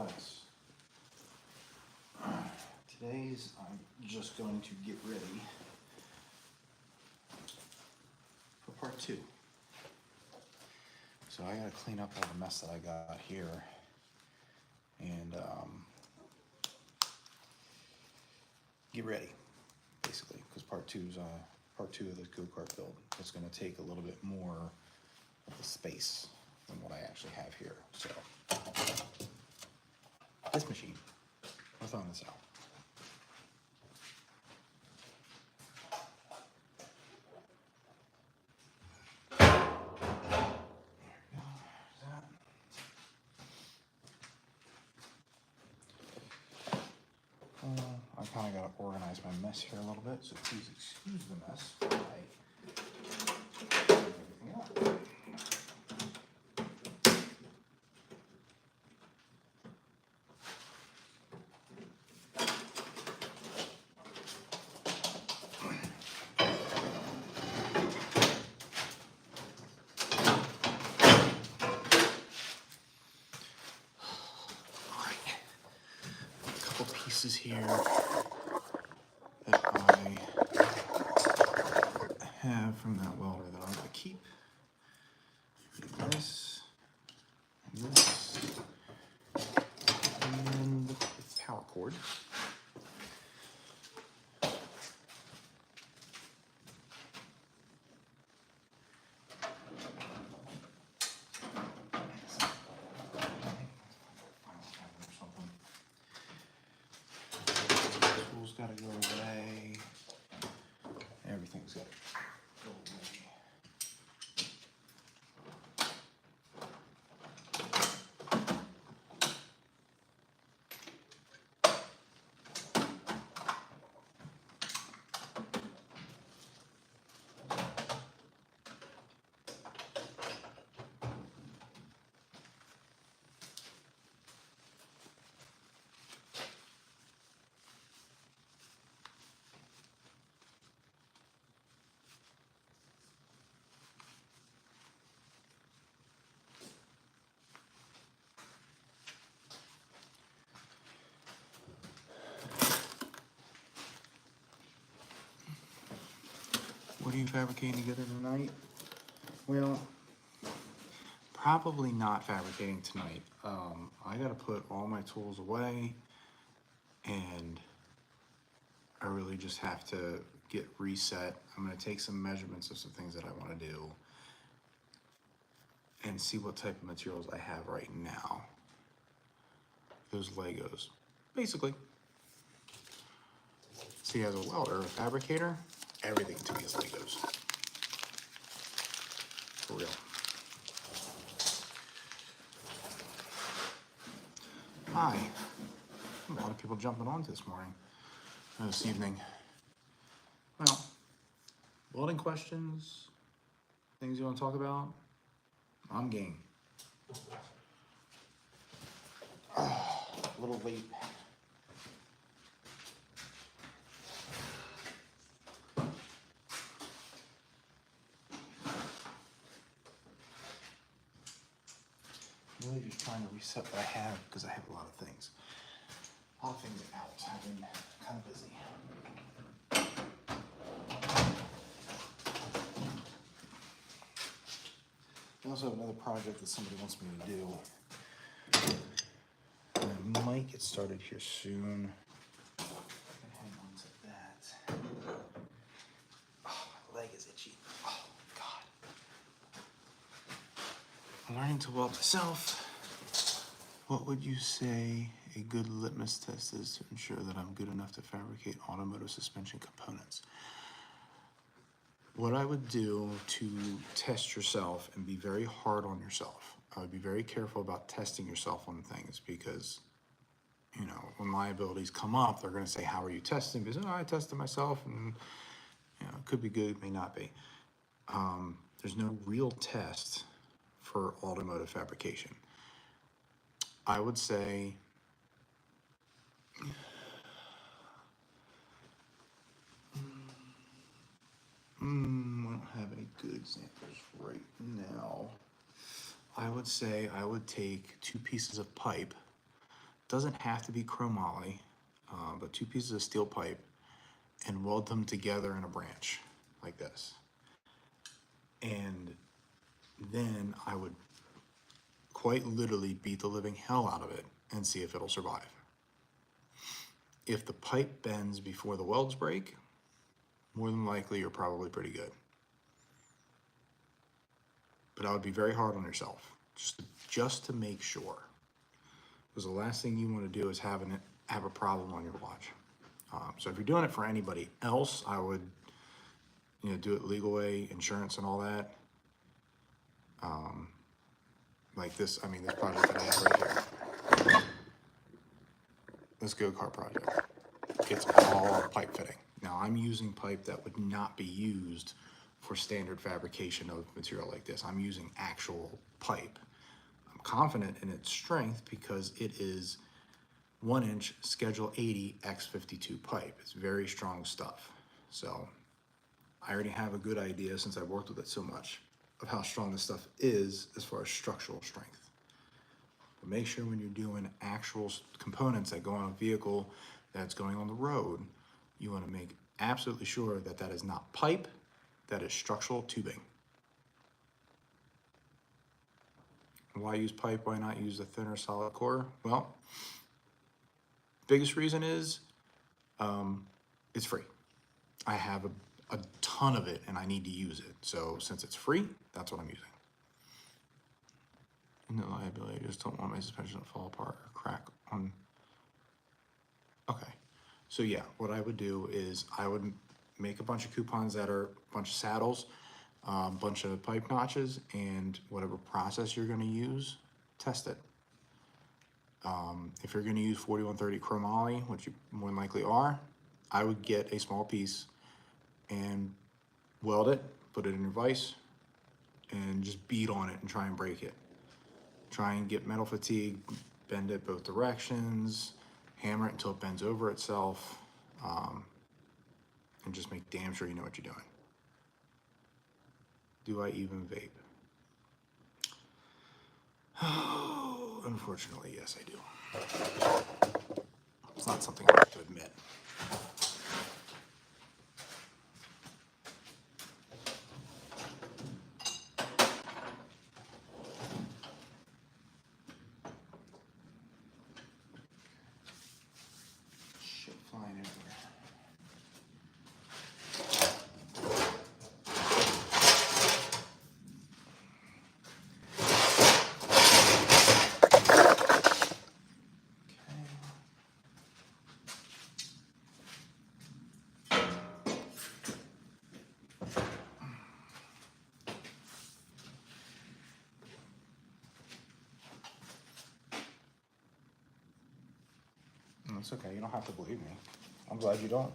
guys. Today's I'm just going to get ready for part 2. So I gotta clean up all the mess that I got here and get ready, basically, because part two of the go-kart build. It's gonna take a little bit more of the space than what I actually have here. So this machine, we're throwing this out. I kind of got to organize my mess here a little bit, so please excuse the mess. Everything out. Pieces here that I have from that welder that I'm going to keep. This, and this, and the power cord. Gotta go away. Everything's gotta go away. What are you fabricating together tonight? Well, probably not fabricating tonight. I gotta put all my tools away, and I really just have to get reset. I'm gonna take some measurements of some things that I wanna do and see what type of materials I have right now. Those Legos, basically. See, as a welder, a fabricator, everything to me is Legos. For real. Hi. A lot of people jumping on this morning, this evening. Well, welding questions, things you want to talk about, I'm game. A little late. Really just trying to reset what I have because I have a lot of things. A lot of things out. I've been kind of busy. I also have another project that somebody wants me to do. And I might get started here soon. I can hang on to that. Oh, my leg is itchy. Oh, God. I'm learning to weld myself. What would you say a good litmus test is to ensure that I'm good enough to fabricate automotive suspension components? What I would do to test yourself and be very hard on yourself, I would be very careful about testing yourself on things because, you know, when liabilities come up, they're going to say, how are you testing? Because, oh, I tested myself and, you know, it could be good, it may not be. There's no real test for automotive fabrication. I would say I don't have any good examples right now. I would say I would take 2 pieces of pipe doesn't have to be chromoly, but 2 pieces of steel pipe, and weld them together in a branch like this. And then I would quite literally beat the living hell out of it and see if it'll survive. If the pipe bends before the welds break, more than likely you're probably pretty good. But I would be very hard on yourself, just to make sure. Because the last thing you want to do is have a problem on your watch. So if you're doing it for anybody else, I would, do it legal way, insurance and all that. Like this, this project that I have right here, this go-kart project, it's all pipe fitting. Now I'm using pipe that would not be used for standard fabrication of material like this. I'm using actual pipe. I'm confident in its strength because it is 1-inch Schedule 80 X52 pipe. It's very strong stuff. So I already have a good idea, since I've worked with it so much, of how strong this stuff is as far as structural strength. But make sure when you're doing actual components that go on a vehicle that's going on the road, you want to make absolutely sure that that is not pipe, that is structural tubing. Why use pipe? Why not use a thinner solid core? Well, biggest reason is it's free. I have a ton of it and I need to use it. So since it's free, that's what I'm using. No liability, I just don't want my suspension to fall apart or crack on. Okay, so yeah, what I would do is I would make a bunch of coupons that are a bunch of saddles, a bunch of pipe notches, and whatever process you're gonna use, test it. If you're gonna use 4130 chromoly, which you more than likely are, I would get a small piece and weld it, put it in your vise, and just beat on it and try and break it. Try and get metal fatigue, bend it both directions, hammer it until it bends over itself, and just make damn sure you know what you're doing. Do I even vape? Unfortunately, yes, I do. It's not something I like to admit. Shit flying everywhere. It's okay, you don't have to believe me. I'm glad you don't.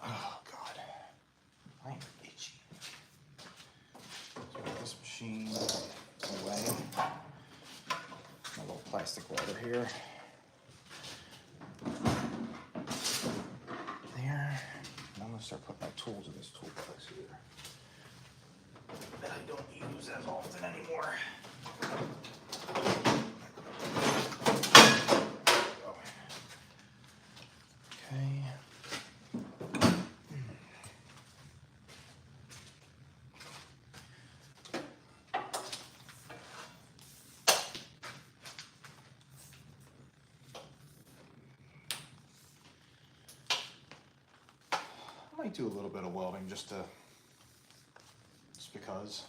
Oh God, I am itchy. So this machine away. My little plastic welder here. There. And I'm gonna start putting my tools in this toolbox here that I don't use as often anymore. Okay. I might do a little bit of welding just because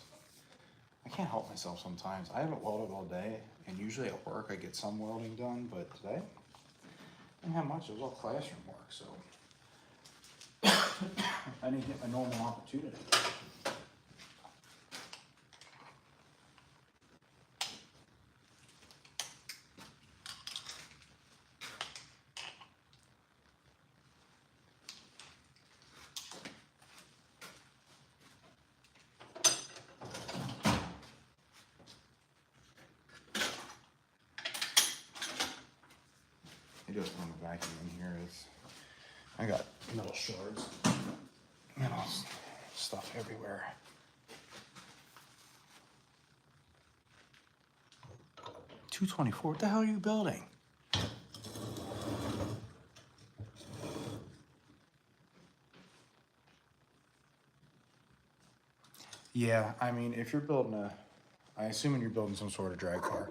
I can't help myself sometimes. I haven't welded all day, and usually at work I get some welding done, but today I didn't have much. It was all classroom work, so I didn't get my normal opportunity. just want to vacuum in here is I got metal shards, metal stuff everywhere. $224. What the hell are you building? Yeah, I mean, if you're building I assume you're building some sort of drag car,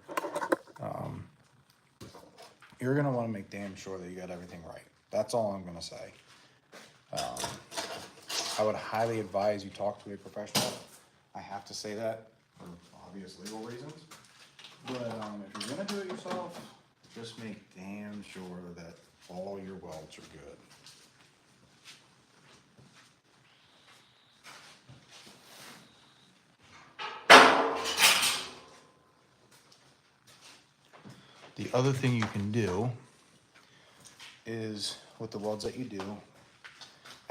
you're gonna want to make damn sure that you got everything right. That's all I'm gonna say. I would highly advise you talk to a professional. I have to say that for obvious legal reasons. But if you're gonna do it yourself, just make damn sure that all your welds are good. The other thing you can do is, with the welds that you do,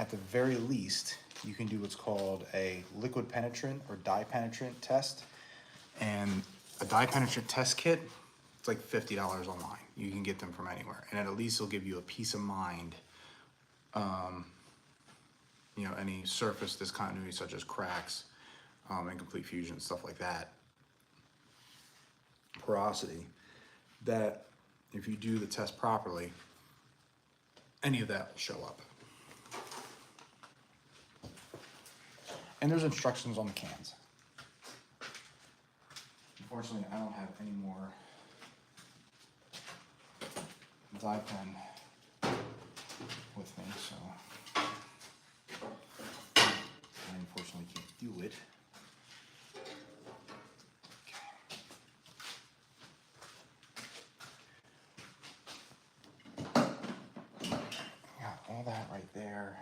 at the very least, you can do what's called a liquid penetrant or dye penetrant test. And a dye penetrant test kit, it's like $50 online. You can get them from anywhere. And at least it'll give you a peace of mind. You know, any surface discontinuity such as cracks, incomplete fusion, stuff like that. Porosity. That if you do the test properly, any of that will show up. And there's instructions on the cans. Unfortunately, I don't have any more dye pen with me, so I unfortunately can't do it. All that right there.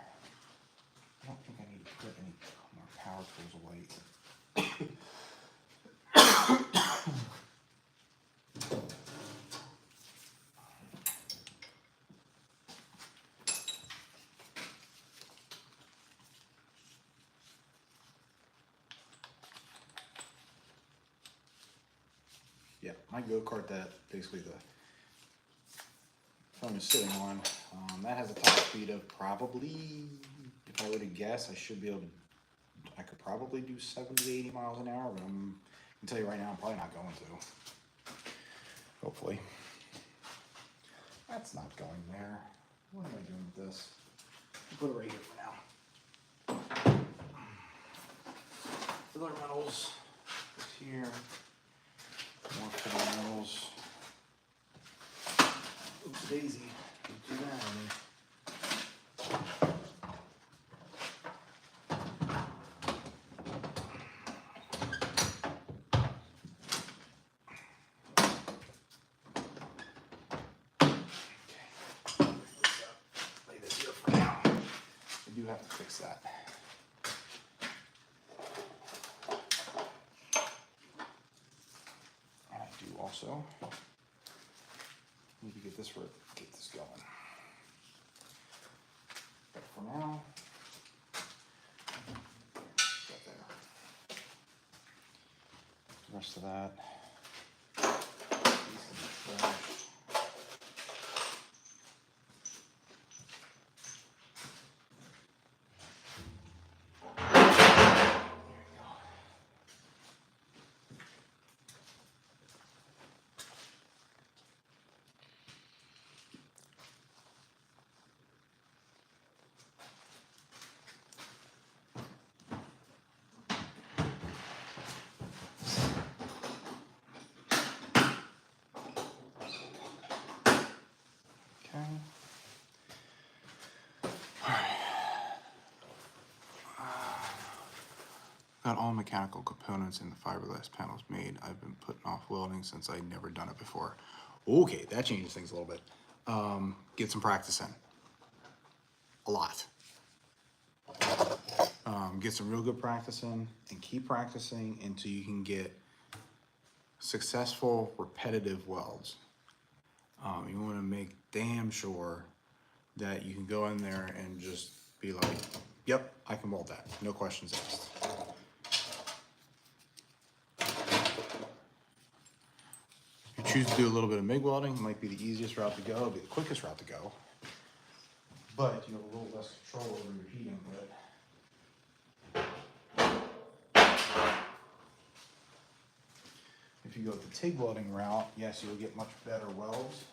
I don't think I need to put any more power tools away. Yeah, my go-kart that basically the phone is sitting on, that has a top speed of probably, if I were to guess, I could probably do 70 to 80 miles an hour, but I can tell you right now, I'm probably not going to. Hopefully. That's not going there. What am I doing with this? I'll put it right here for now. Filler metals is here. More filler metals. Oops, daisy. Don't do that on me. Lay this here for now. I do have to fix that. And I do also need to get this going. But for now, got there. The rest of that. These can be trashed. Got all mechanical components and the fiberglass panels made. I've been putting off welding since I'd never done it before. Okay, that changes things a little bit. Get some practice in. A lot. Get some real good practice in and keep practicing until you can get successful, repetitive welds. You want to make damn sure that you can go in there and just be like, yep, I can weld that. No questions asked. You're choose to do a little bit of MIG welding, it might be the easiest route to go, it'll be the quickest route to go. But you have a little less control over your heating. But if you go the TIG welding route, yes, you'll get much better welds.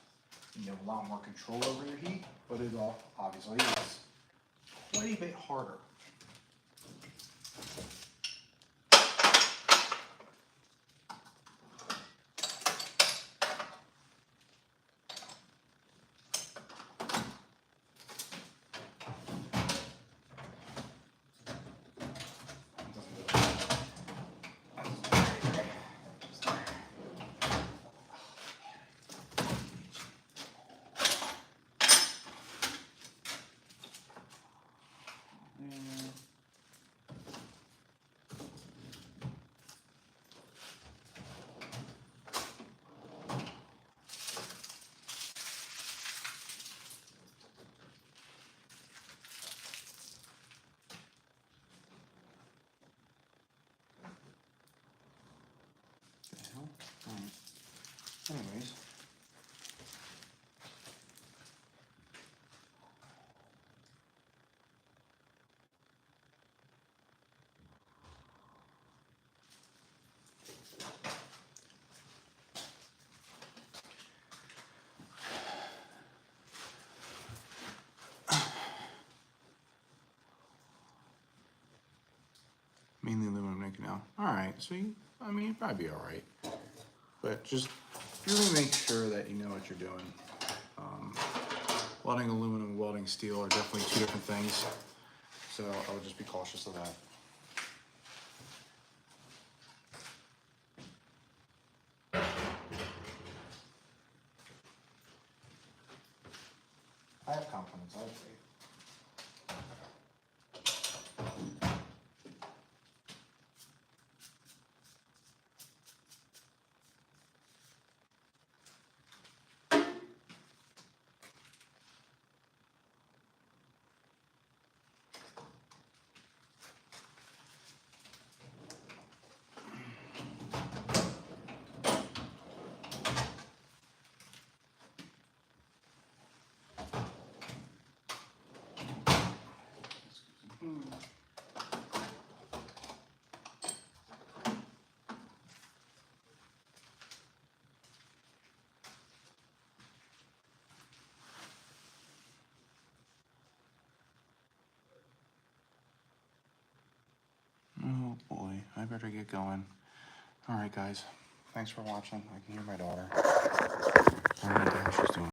You have a lot more control over your heat, but it all obviously is quite a bit harder. Anyways. Mainly aluminum nickel now. Alright, so I mean, you'd probably be alright. But just really make sure that you know what you're doing. Welding aluminum and welding steel are definitely two different things. So I would just be cautious of that. I have confidence, I have faith. Oh boy, I better get going. Alright guys, thanks for watching. I can hear my daughter. I don't know what the hell she's doing.